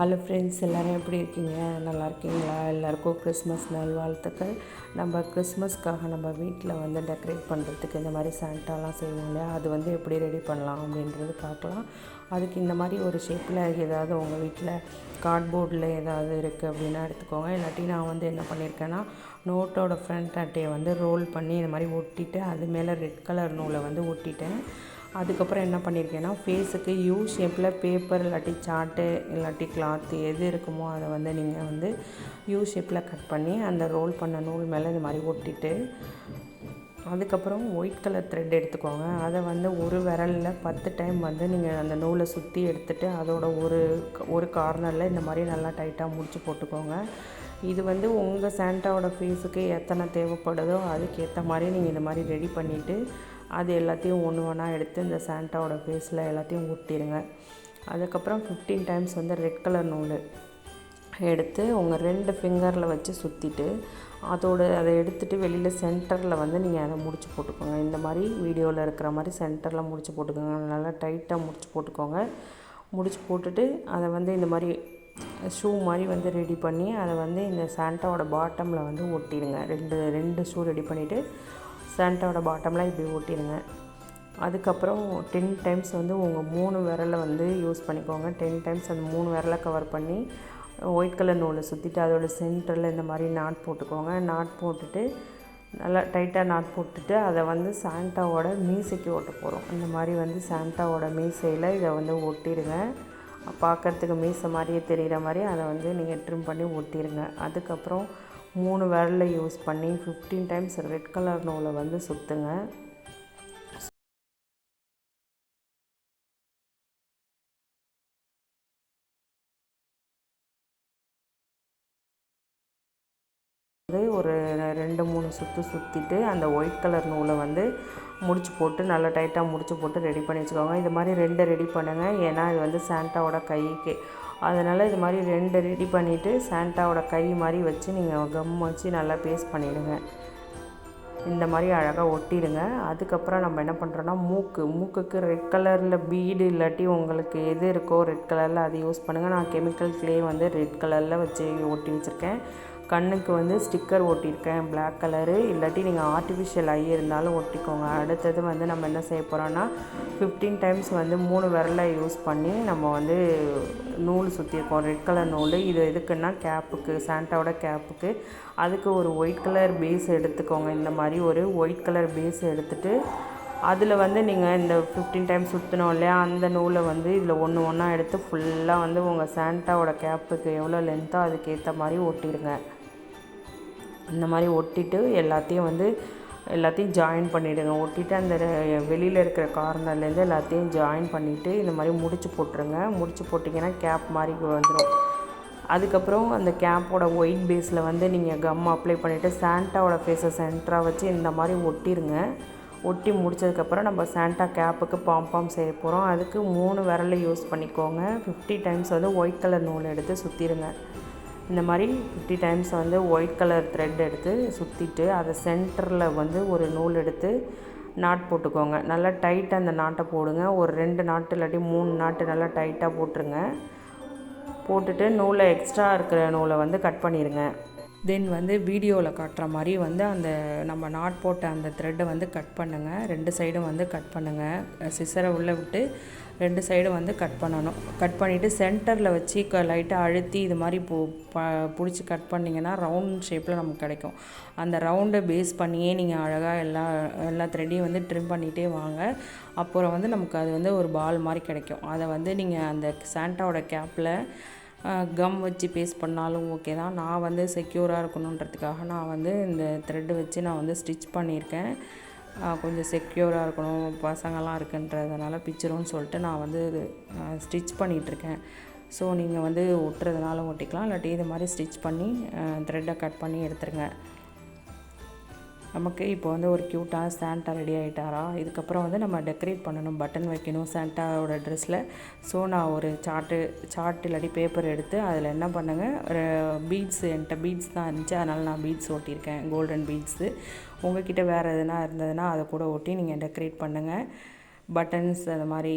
Hello friends, எல்லோரும் எப்படி இருக்கீங்க? நல்லா இருக்கீங்களா? எல்லாருக்கும் கிறிஸ்மஸ் நல்வாழ்த்துக்கள். நம்ம கிறிஸ்மஸ்க்காக நம்ம வீட்டில் வந்து டெக்கரேட் பண்ணுறதுக்கு இந்த மாதிரி சாண்டாலாம் செய்வோம் இல்லையா, அது வந்து எப்படி ரெடி பண்ணலாம் அப்படின்றது பார்க்கலாம். அதுக்கு இந்த மாதிரி ஒரு ஷேப்பில் ஏதாவது உங்கள் வீட்டில் கார்ட்போர்டில் ஏதாவது இருக்குது அப்படின்னா எடுத்துக்கோங்க. இல்லாட்டி நான் வந்து என்ன பண்ணியிருக்கேன்னா, நோட்டோட ஃப்ரண்ட் அட்டையை வந்து ரோல் பண்ணி இந்த மாதிரி ஒட்டிட்டு அது மேலே ரெட் கலர் நூலை வந்து ஒட்டிட்டேன். அதுக்கப்புறம் என்ன பண்ணியிருக்கேன்னா, ஃபேஸுக்கு யூ ஷேப்பில் பேப்பர் இல்லாட்டி சார்ட்டு இல்லாட்டி கிளாத்து எது இருக்குமோ அதை வந்து நீங்கள் வந்து யூ ஷேப்பில் கட் பண்ணி அந்த ரோல் பண்ண நூல் மேலே இந்த மாதிரி ஒட்டிட்டு, அதுக்கப்புறம் ஒயிட் கலர் த்ரெட் எடுத்துக்கோங்க. அதை வந்து ஒரு விரலில் 10 டைம் வந்து நீங்கள் அந்த நூலை சுற்றி எடுத்துகிட்டு அதோட ஒரு கார்னரில் இந்த மாதிரி நல்லா டைட்டாக முடிச்சு போட்டுக்கோங்க. இது வந்து உங்கள் சாண்டாவோட ஃபேஸுக்கு எத்தனை தேவைப்படுதோ அதுக்கேற்ற மாதிரி நீங்கள் இந்த மாதிரி ரெடி பண்ணிவிட்டு அது எல்லாத்தையும் ஒன்று ஒன்றா எடுத்து இந்த சாண்டாவோட ஃபேஸில் எல்லாத்தையும் ஒட்டிடுங்க. அதுக்கப்புறம் 15 டைம்ஸ் வந்து ரெட் கலர் நூல் எடுத்து உங்கள் 2 ஃபிங்கரில் வச்சு சுற்றிட்டு அதை எடுத்துகிட்டு வெளியில் சென்டரில் வந்து நீங்கள் அதை முடிச்சு போட்டுக்கோங்க. இந்த மாதிரி வீடியோவில் இருக்கிற மாதிரி சென்டரில் முடிச்சு போட்டுக்கோங்க. நல்லா டைட்டாக முடிச்சு போட்டுக்கோங்க. முடிச்சு போட்டுட்டு அதை வந்து இந்த மாதிரி ஷூ மாதிரி வந்து ரெடி பண்ணி அதை வந்து இந்த சாண்டாவோட பாட்டமில் வந்து ஒட்டிடுங்க. ரெண்டு ஷூ ரெடி பண்ணிவிட்டு சாண்டாவோட பாட்டமில் இப்படி ஒட்டிடுங்க. அதுக்கப்புறம் 10 டைம்ஸ் வந்து உங்கள் 3 விரலை வந்து யூஸ் பண்ணிக்கோங்க. 10 டைம்ஸ் அந்த 3 விரலை கவர் பண்ணி ஒயிட் கலர் நூலை சுற்றிட்டு அதோட சென்டரில் இந்த மாதிரி நாட் போட்டுக்கோங்க. நாட் போட்டுட்டு நல்லா டைட்டாக நாட் போட்டுட்டு அதை வந்து சாண்டாவோட மீசைக்கு ஒட்ட போகிறோம். இந்த மாதிரி வந்து சாண்டாவோட மீசையில் இதை வந்து ஒட்டிடுங்க. பார்க்குறதுக்கு மீசை மாதிரியே தெரிகிற மாதிரி அதை வந்து நீங்கள் ட்ரிம் பண்ணி ஒட்டிடுங்க. அதுக்கப்புறம் 3 விரலில் யூஸ் பண்ணி 15 டைம்ஸ் ரெட் கலர் நூலை வந்து சுற்றுங்க. ஒரு 2-3 சுற்றிட்டு அந்த ஒயிட் கலர் நூலை வந்து முடிச்சு போட்டு நல்லா டைட்டாக முடிச்சு போட்டு ரெடி பண்ணி வச்சுக்கோங்க. இது மாதிரி 2 ரெடி பண்ணுங்கள். ஏன்னா இது வந்து சாண்டாவோட கைக்கு, அதனால் இது மாதிரி 2 ரெடி பண்ணிவிட்டு சாண்டாவோட கை மாதிரி வச்சு நீங்கள் கம் வச்சு நல்லா பேஸ்ட் பண்ணிவிடுங்க. இந்த மாதிரி அழகாக ஒட்டிடுங்க. அதுக்கப்புறம் நம்ம என்ன பண்ணுறோன்னா, மூக்குக்கு ரெட் கலரில் பீடு இல்லாட்டி உங்களுக்கு எது இருக்கோ ரெட் கலரில் அதை யூஸ் பண்ணுங்கள். நான் கெமிக்கல் க்ளே வந்து ரெட் கலரில் வச்சு ஒட்டி வச்சுருக்கேன். கண்ணுக்கு வந்து ஸ்டிக்கர் ஒட்டியிருக்கேன் பிளாக் கலரு, இல்லாட்டி நீங்கள் ஆர்டிஃபிஷியல் ஐ இருந்தாலும் ஒட்டிக்கோங்க. அடுத்தது வந்து நம்ம என்ன செய்ய போகிறோன்னா, 15 டைம்ஸ் வந்து 3 விரலை யூஸ் பண்ணி நம்ம வந்து நூல் சுற்றியிருக்கோம், ரெட் கலர் நூல். இது எதுக்குன்னா கேப்புக்கு, சாண்டாவோட கேப்புக்கு. அதுக்கு ஒரு ஒயிட் கலர் பேஸ் எடுத்துக்கோங்க. இந்த மாதிரி ஒரு ஒயிட் கலர் பேஸ் எடுத்துகிட்டு அதில் வந்து நீங்கள் இந்த 15 டைம்ஸ் சுற்றினோம் இல்லையா, அந்த நூலை வந்து இதில் ஒன்றா எடுத்து ஃபுல்லாக வந்து உங்கள் சாண்டாவோட கேப்புக்கு எவ்வளோ லென்த்தோ அதுக்கேற்ற மாதிரி ஒட்டிடுங்க. இந்த மாதிரி ஒட்டிட்டு எல்லாத்தையும் ஜாயின் பண்ணிவிடுங்க. ஒட்டிட்டு அந்த வெளியில் இருக்கிற கார்னர்லேருந்து எல்லாத்தையும் ஜாயின் பண்ணிவிட்டு இந்த மாதிரி முடிச்சு போட்டுருங்க. முடிச்சு போட்டிங்கன்னா கேப் மாதிரி வந்துடும். அதுக்கப்புறம் அந்த கேப்போட ஒயிட் பேஸில் வந்து நீங்கள் கம் அப்ளை பண்ணிவிட்டு சாண்டாவோட ஃபேஸை சென்டராக வச்சு இந்த மாதிரி ஒட்டிடுங்க. ஒட்டி முடித்ததுக்கப்புறம் நம்ம சாண்டா கேப்புக்கு பாம் செய்ய போகிறோம். அதுக்கு 3 விரலை யூஸ் பண்ணிக்கோங்க. 50 டைம்ஸ் வந்து ஒயிட் கலர் நூல் எடுத்து சுற்றிடுங்க. இந்த மாதிரி 50 டைம்ஸ் வந்து ஒயிட் கலர் த்ரெட் எடுத்து சுற்றிட்டு அதை சென்டரில் வந்து ஒரு நூல் எடுத்து நாட் போட்டுக்கோங்க. நல்லா டைட்டாக அந்த நாட்டை போடுங்க. ஒரு 2 நாட்டு இல்லாட்டி 3 நாட்டு நல்லா டைட்டாக போட்டுருங்க. போட்டுட்டு நூலை எக்ஸ்ட்ரா இருக்கிற நூலை வந்து கட் பண்ணிடுங்க. தென் வந்து வீடியோவில் காட்டுற மாதிரி வந்து அந்த நம்ம நாட் போட்ட அந்த த்ரெட்டை வந்து கட் பண்ணுங்கள். 2 சைடும் வந்து கட் பண்ணுங்கள். சிசரை உள்ளே விட்டு 2 சைடும் வந்து கட் பண்ணணும். கட் பண்ணிவிட்டு சென்டரில் வச்சு லைட்டாக அழுத்தி இது மாதிரி பிடிச்சி கட் பண்ணிங்கன்னா ரவுண்ட் ஷேப்பில் நமக்கு கிடைக்கும். அந்த ரவுண்டை பேஸ் பண்ணியே நீங்கள் அழகாக எல்லா த்ரெட்டையும் வந்து ட்ரிம் பண்ணிகிட்டே வாங்க. அப்புறம் வந்து நமக்கு அது வந்து ஒரு பால் மாதிரி கிடைக்கும். அதை வந்து நீங்கள் அந்த சாண்டாவோட கேப்பில் கம் வச்சு பேஸ்ட் பண்ணாலும் ஓகே தான். நான் வந்து செக்யூராக இருக்கணுன்றதுக்காக நான் வந்து இந்த த்ரெட்டு வச்சு நான் வந்து ஸ்டிச் பண்ணியிருக்கேன். கொஞ்சம் செக்யூராக இருக்கணும், பசங்கள்லாம் இருக்குன்றதுனால பிச்சிரும்னு சொல்லிட்டு நான் வந்து ஸ்டிச் பண்ணிகிட்ருக்கேன். ஸோ நீங்கள் வந்து ஒட்டுறதுனால ஒட்டிக்கலாம், இல்லாட்டி இது மாதிரி ஸ்டிச் பண்ணி த்ரெட்டை கட் பண்ணி எடுத்துருங்க. நமக்கு இப்போ வந்து ஒரு க்யூட்டான சாண்டா ரெடி ஆகிட்டாரா. இதுக்கப்புறம் வந்து நம்ம டெக்கரேட் பண்ணணும், பட்டன் வைக்கணும் சாண்டாவோட ட்ரெஸ்ஸில். ஸோ நான் ஒரு சார்ட் இல்லாட்டி பேப்பர் எடுத்து அதில் என்ன பண்ணுங்கள், பீட்ஸு, என்கிட்ட பீட்ஸ் தான் இருந்துச்சு, அதனால் நான் பீட்ஸ் ஒட்டியிருக்கேன், கோல்டன் பீட்ஸு. உங்கள்கிட்ட வேறு எதுனா இருந்ததுன்னா அதை கூட ஒட்டி நீங்கள் டெக்கரேட் பண்ணுங்கள். பட்டன்ஸ் அது மாதிரி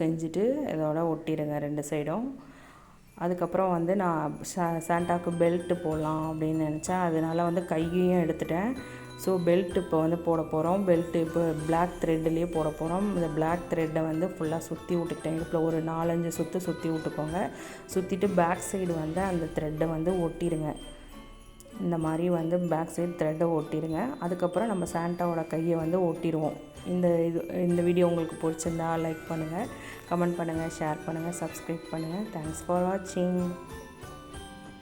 செஞ்சுட்டு இதோட ஒட்டிடுங்க 2 சைடும். அதுக்கப்புறம் வந்து நான் சாண்டாவுக்கு பெல்ட்டு போடலாம் அப்படின்னு நினச்சேன். அதனால் வந்து கையையும் எடுத்துட்டேன். ஸோ பெல்ட் இப்போ வந்து போட போகிறோம். பெல்ட்டு இப்போ பிளாக் த்ரெட்லேயே போட போகிறோம். இந்த பிளாக் த்ரெட்டை வந்து ஃபுல்லாக சுற்றி விட்டுட்டேன். இப்போ ஒரு 4-5 சுற்றி விட்டுக்கோங்க. சுற்றிட்டு பேக் சைடு வந்து அந்த த்ரெட்டை வந்து ஒட்டிடுங்க. இந்த மாதிரி வந்து பேக் சைடு த்ரெட்டை ஒட்டிடுங்க. அதுக்கப்புறம் நம்ம சாண்டாவோட கையை வந்து ஒட்டிடுவோம். இந்த வீடியோ உங்களுக்கு பிடிச்சிருந்தா லைக் பண்ணுங்கள், கமெண்ட் பண்ணுங்கள், ஷேர் பண்ணுங்கள், சப்ஸ்கிரைப் பண்ணுங்கள். தேங்க்ஸ் ஃபார் வாட்சிங்.